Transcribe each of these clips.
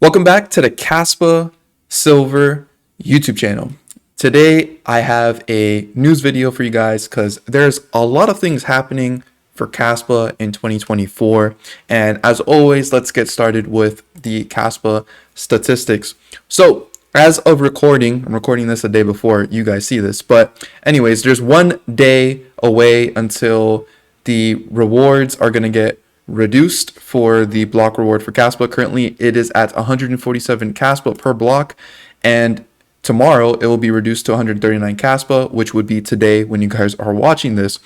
Welcome back to the Caspa Silver YouTube channel. Today I have a news video for you guys because there's a lot of things happening for Caspa in 2024. And as always, let's get started with the Caspa statistics. So as of recording, I'm recording this a day before you guys see this, but anyways, there's 1 day away until the rewards are going to get reduced for the block reward for Caspa. Currently it is at 147 Caspa per block, and tomorrow it will be reduced to 139 Caspa, which would be today when you guys are watching this.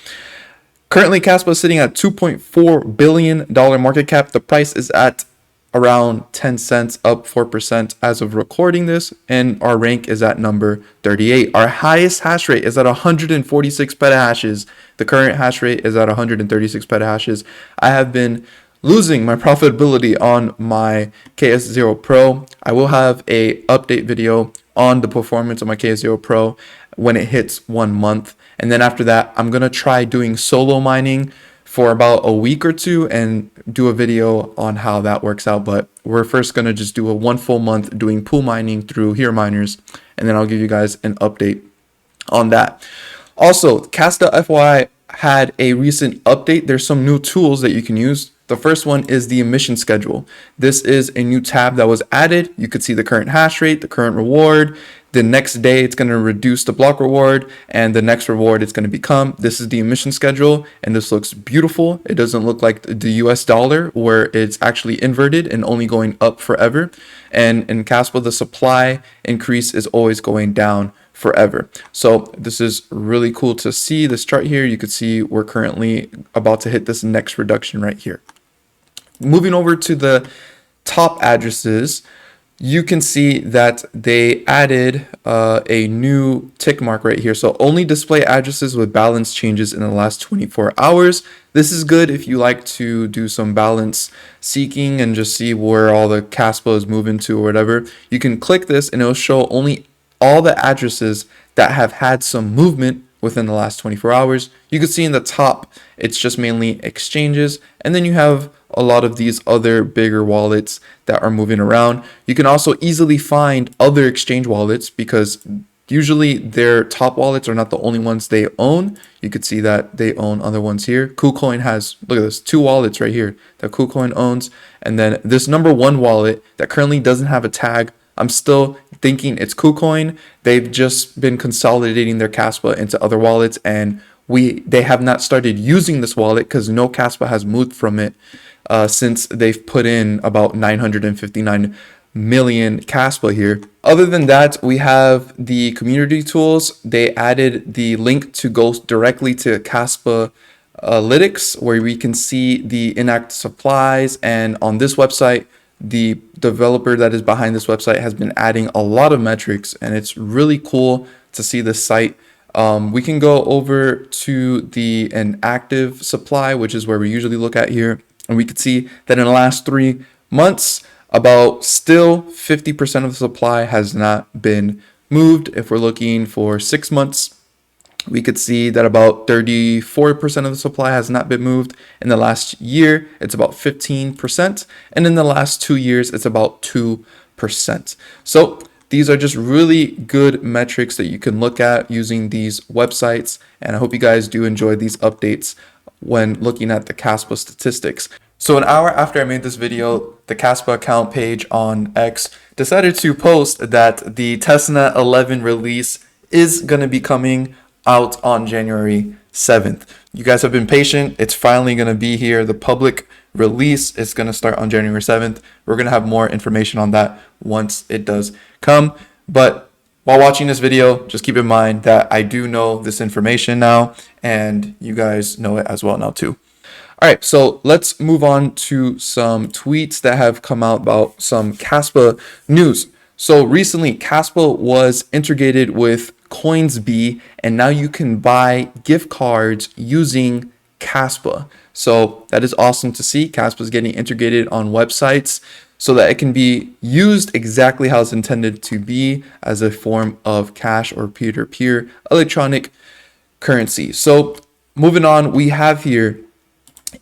Currently Caspa is sitting at $2.4 billion market cap. The price is at around 10 cents, up 4% as of recording this, and our rank is at number 38. Our highest hash rate is at 146 petahashes. The current hash rate is at 136 petahashes. I have been losing my profitability on my KS0 Pro. I will have a update video on the performance of my KS0 Pro when it hits 1 month, and then after that I'm gonna try doing solo mining for about a week or two and do a video on how that works out. But we're first going to just do a 1 full month doing pool mining through Here Miners, and then I'll give you guys an update on that. Also, Caspa FYI had a recent update. There's some new tools that you can use. The first one is the emission schedule. This is a new tab that was added. You could see the current hash rate, the current reward. The next day it's going to reduce the block reward, and the next reward it's going to become. This is the emission schedule, and this looks beautiful. It doesn't look like the US dollar where it's actually inverted and only going up forever. And in Caspa, the supply increase is always going down forever. So this is really cool to see. This chart here, you could see we're currently about to hit this next reduction right here. Moving over to the top addresses, you can see that they added a new tick mark right here. So only display addresses with balance changes in the last 24 hours. This is good if you like to do some balance seeking and just see where all the Caspa is moving to or whatever. You can click this and it'll show only all the addresses that have had some movement within the last 24 hours. You can see in the top, it's just mainly exchanges. And then you have a lot of these other bigger wallets that are moving around. You can also easily find other exchange wallets because usually their top wallets are not the only ones they own. You could see that they own other ones here. KuCoin has, look at this, 2 wallets right here that KuCoin owns. And then this number 1 wallet that currently doesn't have a tag, I'm still thinking it's KuCoin. They've just been consolidating their Caspa into other wallets, and they have not started using this wallet because no Caspa has moved from it since they've put in about 959 million Caspa here. Other than that, we have the community tools. They added the link to go directly to Caspa Analytics, where we can see the inactive supplies. And on this website, the developer that is behind this website has been adding a lot of metrics, and it's really cool to see this site. We can go over to the inactive supply, which is where we usually look at here. And we could see that in the last 3 months, about still 50% of the supply has not been moved. If we're looking for 6 months, we could see that about 34% of the supply has not been moved. In the last year, it's about 15%. And in the last 2 years, it's about 2%. So these are just really good metrics that you can look at using these websites. And I hope you guys do enjoy these updates when looking at the Caspa statistics. So an hour after I made this video, the Caspa account page on X decided to post that the Testnet 11 release is going to be coming out on January 7th. You guys have been patient. It's finally going to be here. The public release is going to start on January 7th. We're going to have more information on that once it does come. But while watching this video, just keep in mind that I do know this information now, and you guys know it as well now too. All right, so let's move on to some tweets that have come out about some Caspa news. So recently, Caspa was integrated with Coinsbee, and now you can buy gift cards using Caspa. So that is awesome to see. Caspa is getting integrated on websites so that it can be used exactly how it's intended to be, as a form of cash or peer-to-peer electronic currency. So moving on, we have here,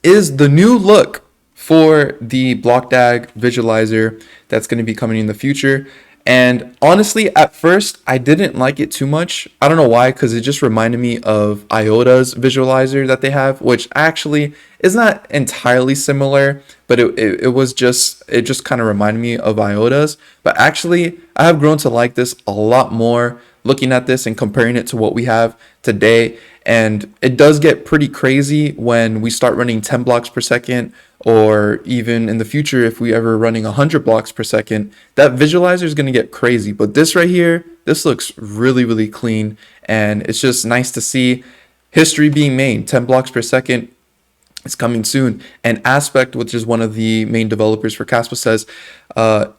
is the new look for the BlockDAG visualizer that's going to be coming in the future. And honestly, at first, I didn't like it too much. I don't know why, because it just reminded me of IOTA's visualizer that they have, which actually is not entirely similar, but it just kind of reminded me of IOTA's. But actually, I have grown to like this a lot more looking at this and comparing it to what we have today. And it does get pretty crazy when we start running 10 blocks per second, or even in the future, if we ever running 100 blocks per second, that visualizer is going to get crazy. But this right here, this looks really, really clean. And it's just nice to see history being made. 10 blocks per second is coming soon. And Aspect, which is one of the main developers for Caspa, says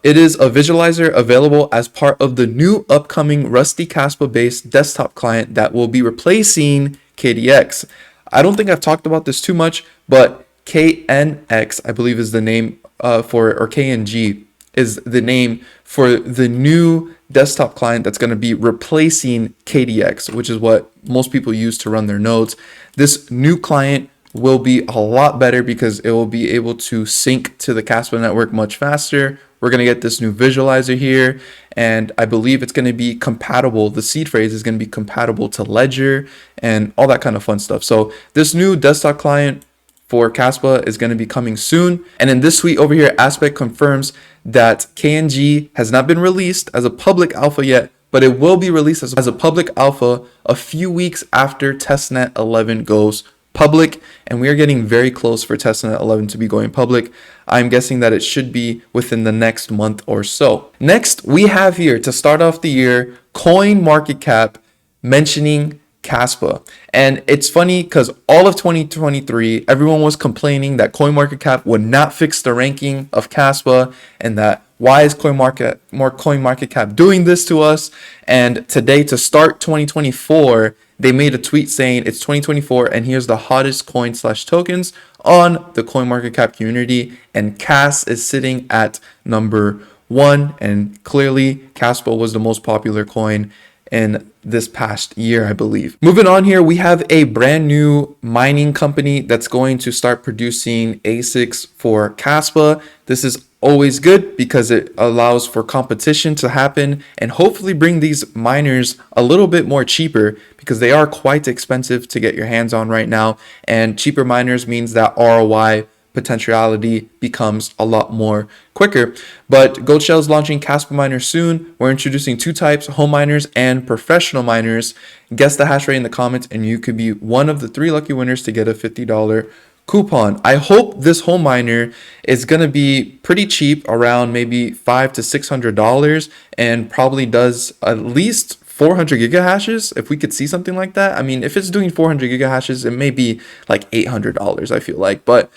it is a visualizer available as part of the new upcoming Rusty Caspa-based desktop client that will be replacing KDX. I don't think I've talked about this too much, but KNX, I believe, is the name or KNG is the name for the new desktop client that's going to be replacing KDX, which is what most people use to run their nodes. This new client will be a lot better because it will be able to sync to the Caspa network much faster. We're going to get this new visualizer here, and I believe it's going to be compatible. The seed phrase is going to be compatible to Ledger and all that kind of fun stuff. So this new desktop client for Caspa is going to be coming soon. And in this tweet over here, Aspect confirms that KNG has not been released as a public alpha yet, but it will be released as a public alpha a few weeks after Testnet 11 goes public, and we are getting very close for Testnet 11 to be going public. I'm guessing that it should be within the next month or so. Next, we have here, to start off the year, CoinMarketCap mentioning Caspa. And it's funny because all of 2023, everyone was complaining that CoinMarketCap would not fix the ranking of Caspa, and that why is CoinMarketCap doing this to us? And today, to start 2024, they made a tweet saying it's 2024 and here's the hottest coin/tokens on the CoinMarketCap community, and CAS is sitting at number 1, and clearly Caspa was the most popular coin in this past year, I believe. Moving on here, we have a brand new mining company that's going to start producing ASICs for Caspa. This is always good because it allows for competition to happen and hopefully bring these miners a little bit more cheaper, because they are quite expensive to get your hands on right now, and cheaper miners means that ROI potentiality becomes a lot more quicker. But Goldshell is launching Caspa miners soon. We're introducing 2 types, home miners and professional miners. Guess the hash rate in the comments and you could be one of the 3 lucky winners to get a $50 coupon. I hope this home miner is going to be pretty cheap, around maybe $500 to $600, and probably does at least 400 gigahashes. If we could see something like that. I mean, if it's doing 400 gigahashes, it may be like $800, I feel like. But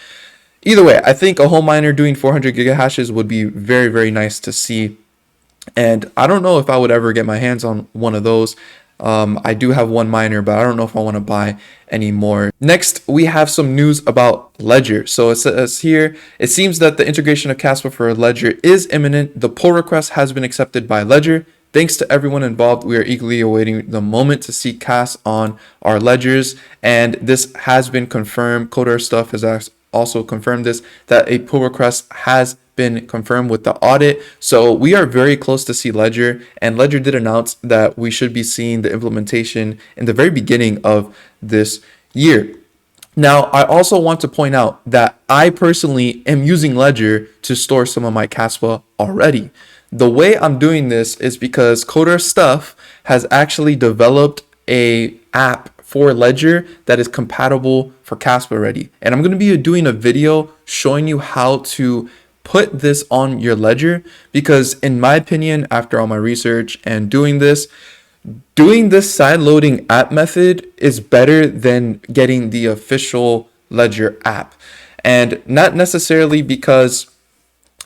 either way, I think a home miner doing 400 gigahashes would be very, very nice to see. And I don't know if I would ever get my hands on one of those. I do have one miner, but I don't know if I want to buy any more. Next, we have some news about Ledger. So it says here, it seems that the integration of Caspa for Ledger is imminent. The pull request has been accepted by Ledger. Thanks to everyone involved. We are eagerly awaiting the moment to see CAS on our ledgers. And this has been confirmed. Codar Stuff has also confirmed this, that a pull request has been confirmed with the audit. So we are very close to see Ledger, and Ledger did announce that we should be seeing the implementation in the very beginning of this year. Now, I also want to point out that I personally am using Ledger to store some of my Caspa already. The way I'm doing this is because Codar Stuff has actually developed a app for Ledger that is compatible for Caspa already. And I'm going to be doing a video showing you how to put this on your Ledger, because in my opinion, after all my research and doing this side loading app method is better than getting the official Ledger app. And not necessarily because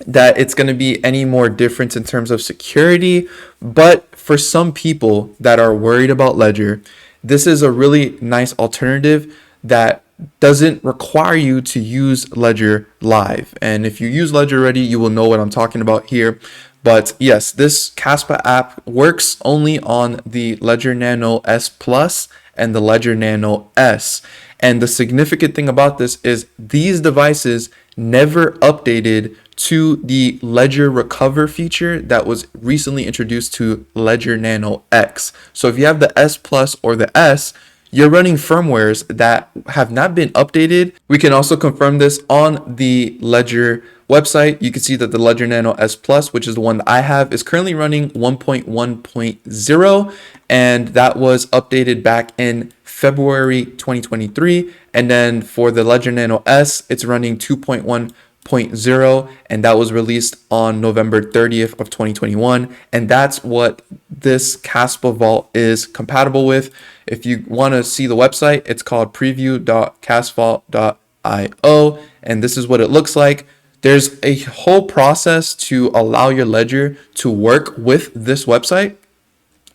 that it's going to be any more different in terms of security, but for some people that are worried about Ledger, this is a really nice alternative that doesn't require you to use Ledger live. And if you use Ledger already, you will know what I'm talking about here. But yes, this Caspa app works only on the Ledger Nano S Plus and the Ledger Nano S. And the significant thing about this is these devices never updated to the Ledger Recover feature that was recently introduced to Ledger Nano X. So if you have the S Plus or the S, you're running firmwares that have not been updated. We can also confirm this on the Ledger website. You can see that the Ledger Nano S Plus, which is the one that I have, is currently running 1.1.0, and that was updated back in February 2023. And then for the Ledger Nano S, it's running 2.1.0, and that was released on November 30th of 2021. And that's what this Caspa Vault is compatible with. If you want to see the website, it's called preview.casvault.io, and this is what it looks like. There's a whole process to allow your ledger to work with this website,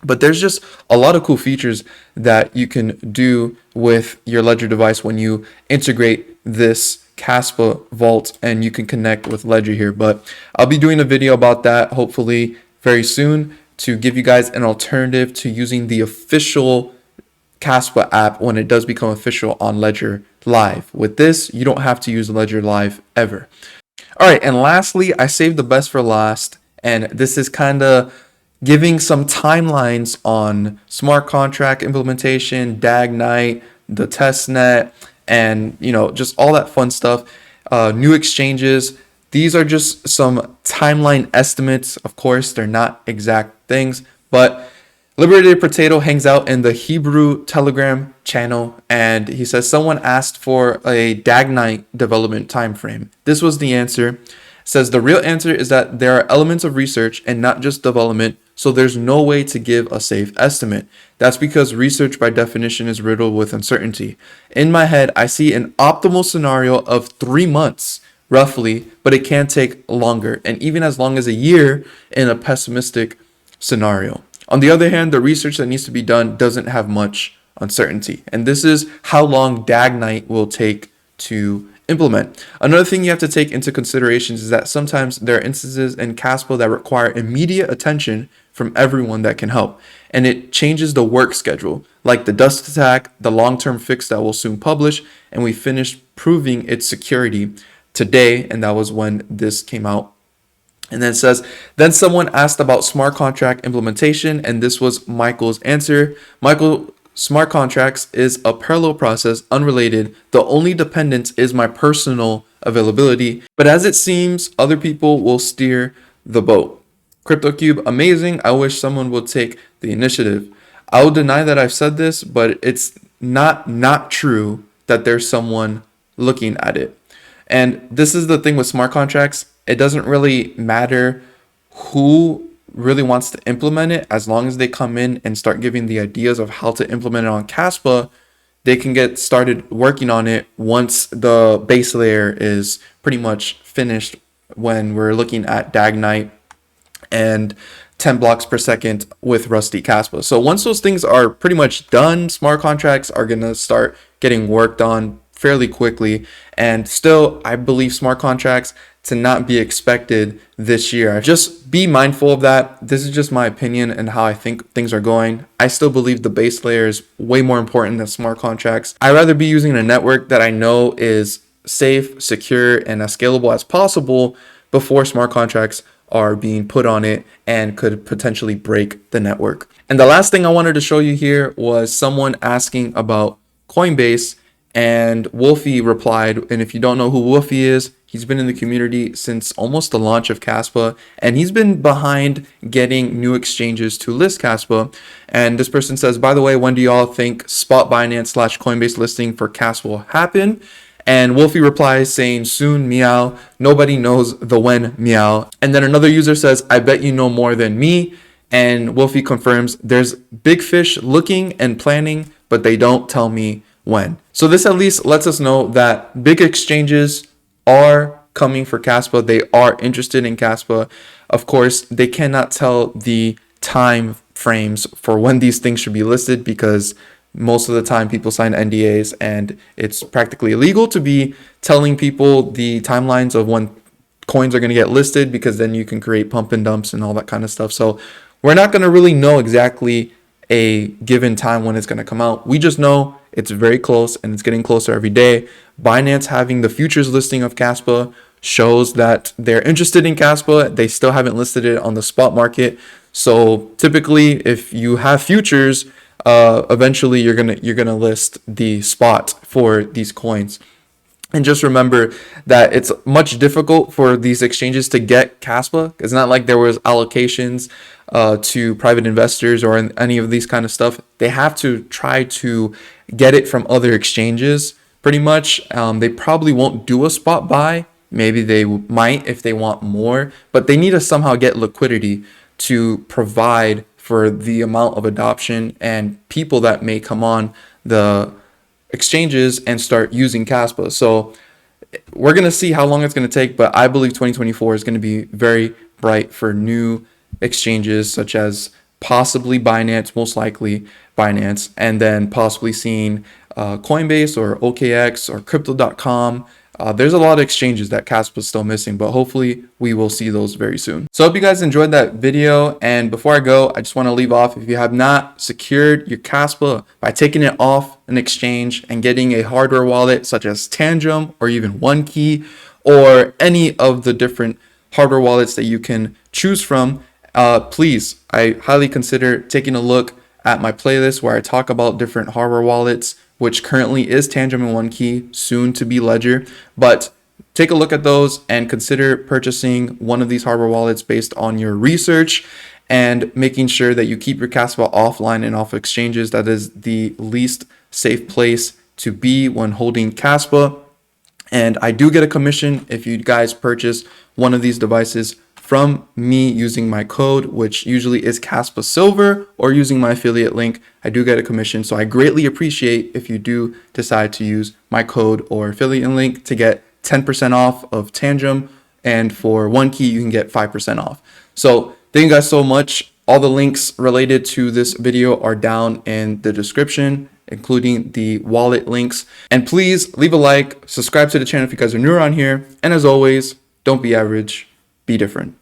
but there's just a lot of cool features that you can do with your ledger device when you integrate this Caspa Vault, and you can connect with Ledger here. But I'll be doing a video about that hopefully very soon to give you guys an alternative to using the official Caspa app when it does become official on Ledger Live. With this, you don't have to use Ledger Live ever. All right, and lastly, I saved the best for last, and this is kind of giving some timelines on smart contract implementation, DAG Night, the Testnet, and just all that fun stuff. New exchanges. These are just some timeline estimates. Of course, they're not exact things, but Liberated Potato hangs out in the Hebrew Telegram channel, and he says someone asked for a DAG Night development time frame. This was the answer. It says the real answer is that there are elements of research and not just development, so there's no way to give a safe estimate. That's because research by definition is riddled with uncertainty. In my head, I see an optimal scenario of 3 months roughly, but it can take longer, and even as long as a year in a pessimistic scenario. On the other hand, the research that needs to be done doesn't have much uncertainty. And this is how long DAG Night will take to implement. Another thing you have to take into consideration is that sometimes there are instances in Caspa that require immediate attention from everyone that can help. And it changes the work schedule, like the dust attack, the long-term fix that we'll soon publish, and we finished proving its security today, and that was when this came out. And then it says, then someone asked about smart contract implementation, and this was Michael's answer. Michael, smart contracts is a parallel process unrelated. The only dependence is my personal availability, but as it seems, other people will steer the boat. CryptoCube, amazing. I wish someone would take the initiative. I will deny that I've said this, but it's not true that there's someone looking at it. And this is the thing with smart contracts. It doesn't really matter who really wants to implement it, as long as they come in and start giving the ideas of how to implement it on Caspa. They can get started working on it once the base layer is pretty much finished, when we're looking at DAG Night and 10 blocks per second with Rusty Caspa. So once those things are pretty much done, smart contracts are going to start getting worked on fairly quickly. And still, I believe smart contracts to not be expected this year. Just be mindful of that. This is just my opinion and how I think things are going. I still believe the base layer is way more important than smart contracts. I'd rather be using a network that I know is safe, secure, and as scalable as possible before smart contracts are being put on it and could potentially break the network. And the last thing I wanted to show you here was someone asking about Coinbase, and Wolfie replied. And if you don't know who Wolfie is, he's been in the community since almost the launch of Caspa, and he's been behind getting new exchanges to list Caspa. And this person says, by the way, when do y'all think spot Binance/Coinbase listing for Caspa will happen? And Wolfie replies saying, soon, meow. Nobody knows the when, meow. And then another user says, I bet you know more than me. And Wolfie confirms, there's big fish looking and planning, but they don't tell me when. So this at least lets us know that big exchanges are coming for Caspa. They are interested in Caspa. Of course, they cannot tell the time frames for when these things should be listed, because most of the time people sign NDAs and it's practically illegal to be telling people the timelines of when coins are going to get listed, because then you can create pump and dumps and all that kind of stuff. So we're not going to really know exactly a given time when it's going to come out. We just know It's very close and it's getting closer every day. Binance having the futures listing of Caspa shows that they're interested in Caspa. They still haven't listed it on the spot market. So typically, if you have futures, eventually you're gonna list the spot for these coins. And just remember that it's much difficult for these exchanges to get Caspa. It's not like there was allocations to private investors or any of these kind of stuff. They have to try to get it from other exchanges pretty much. They probably won't do a spot buy. Maybe they might if they want more, but they need to somehow get liquidity to provide for the amount of adoption and people that may come on the exchanges and start using Caspa. So we're going to see how long it's going to take, but I believe 2024 is going to be very bright for new exchanges such as possibly Binance, most likely Binance, and then possibly seeing Coinbase or OKX or Crypto.com. There's a lot of exchanges that Caspa is still missing, but hopefully we will see those very soon. So I hope you guys enjoyed that video. And before I go, I just want to leave off, if you have not secured your Caspa by taking it off an exchange and getting a hardware wallet such as Tangem or even OneKey or any of the different hardware wallets that you can choose from, please, I highly consider taking a look at my playlist where I talk about different hardware wallets, which currently is Tangem and OneKey, soon to be Ledger. But take a look at those and consider purchasing one of these hardware wallets based on your research and making sure that you keep your Caspa offline and off exchanges. That is the least safe place to be when holding Caspa. And I do get a commission if you guys purchase one of these devices from me using my code, which usually is Caspa Silver, or using my affiliate link. I do get a commission, so I greatly appreciate if you do decide to use my code or affiliate link to get 10% off of Tangem, and for OneKey you can get 5% off. So thank you guys so much. All the links related to this video are down in the description, including the wallet links. And please leave a like, subscribe to the channel if you guys are new around here, and as always, don't be average, be different.